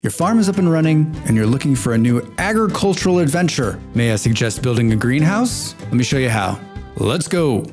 Your farm is up and running, and you're looking for a new agricultural adventure. May I suggest building a greenhouse? Let me show you how. Let's go!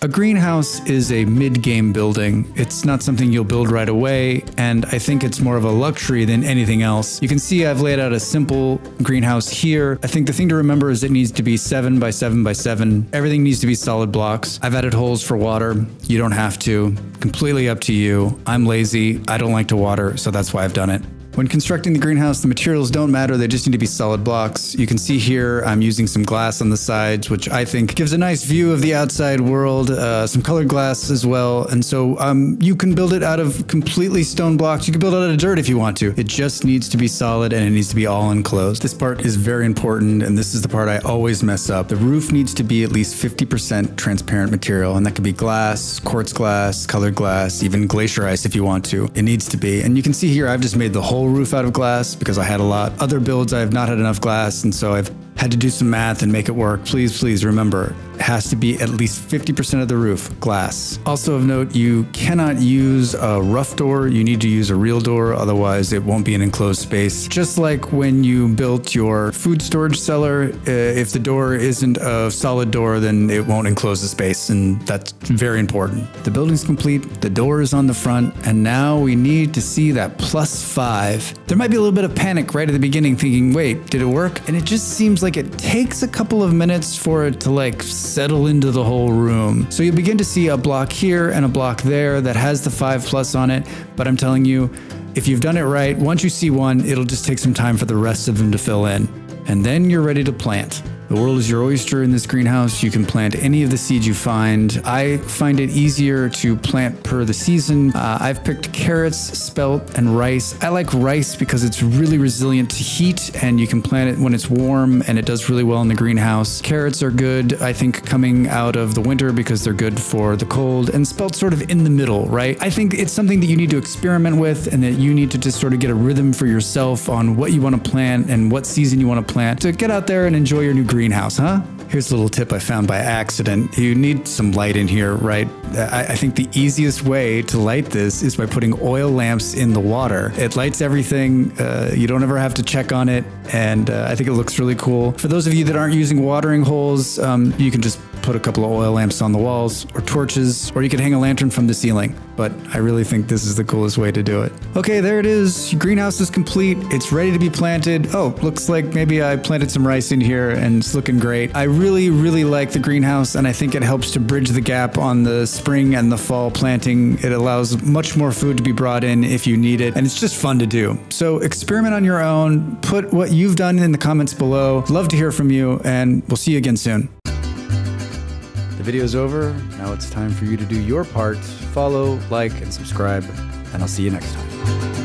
A greenhouse is a mid-game building. It's not something you'll build right away, and I think it's more of a luxury than anything else. You can see I've laid out a simple greenhouse here. I think the thing to remember is it needs to be 7 by 7 by 7. Everything needs to be solid blocks. I've added holes for water. You don't have to. Completely up to you. I'm lazy. I don't like to water, so that's why I've done it. When constructing the greenhouse, the materials don't matter, they just need to be solid blocks. You can see here I'm using some glass on the sides, which I think gives a nice view of the outside world, some colored glass as well. And so you can build it out of completely stone blocks. You can build it out of dirt if you want to. It just needs to be solid and it needs to be all enclosed. This part is very important, and this is the part I always mess up. The roof needs to be at least 50% transparent material, and that could be glass, quartz glass, colored glass, even glacier ice if you want to. It needs to be. And you can see here I've just made the whole roof out of glass because I had a lot. Other builds I have not had enough glass, and so I've had to do some math and make it work. Please remember, it has to be at least 50% of the roof glass. Also of note, you cannot use a rough door. You need to use a real door, otherwise it won't be an enclosed space. Just like when you built your food storage cellar, if the door isn't a solid door, then it won't enclose the space, and that's very important. The building's complete, the door is on the front, and now we need to see that +5. There might be a little bit of panic right at the beginning thinking, wait, did it work? And it just seems like it takes a couple of minutes for it to settle into the whole room. So you begin to see a block here and a block there that has the 5+ on it, but I'm telling you, if you've done it right, once you see one, it'll just take some time for the rest of them to fill in. And then you're ready to plant. The world is your oyster in this greenhouse. You can plant any of the seeds you find. I find it easier to plant per the season. I've picked carrots, spelt, and rice. I like rice because it's really resilient to heat, and you can plant it when it's warm, and it does really well in the greenhouse. Carrots are good, I think, coming out of the winter because they're good for the cold, and spelt sort of in the middle, right? I think it's something that you need to experiment with, and that you need to just sort of get a rhythm for yourself on what you want to plant and what season you want to plant to get out there and enjoy your new greenhouse, huh? Here's a little tip I found by accident. You need some light in here, right? I think the easiest way to light this is by putting oil lamps in the water. It lights everything. You don't ever have to check on it, and I think it looks really cool. For those of you that aren't using watering holes, you can just put a couple of oil lamps on the walls, or torches, or you can hang a lantern from the ceiling. But I really think this is the coolest way to do it. Okay, there it is. Your greenhouse is complete. It's ready to be planted. Oh, looks like maybe I planted some rice in here and it's looking great. I really like the greenhouse, and I think it helps to bridge the gap on the spring and the fall planting. It allows much more food to be brought in if you need it, and it's just fun to do. So experiment on your own. Put what you've done in the comments below. Love to hear from you, and we'll see you again soon. The video's over. Now it's time for you to do your part. Follow, like, and subscribe, and I'll see you next time.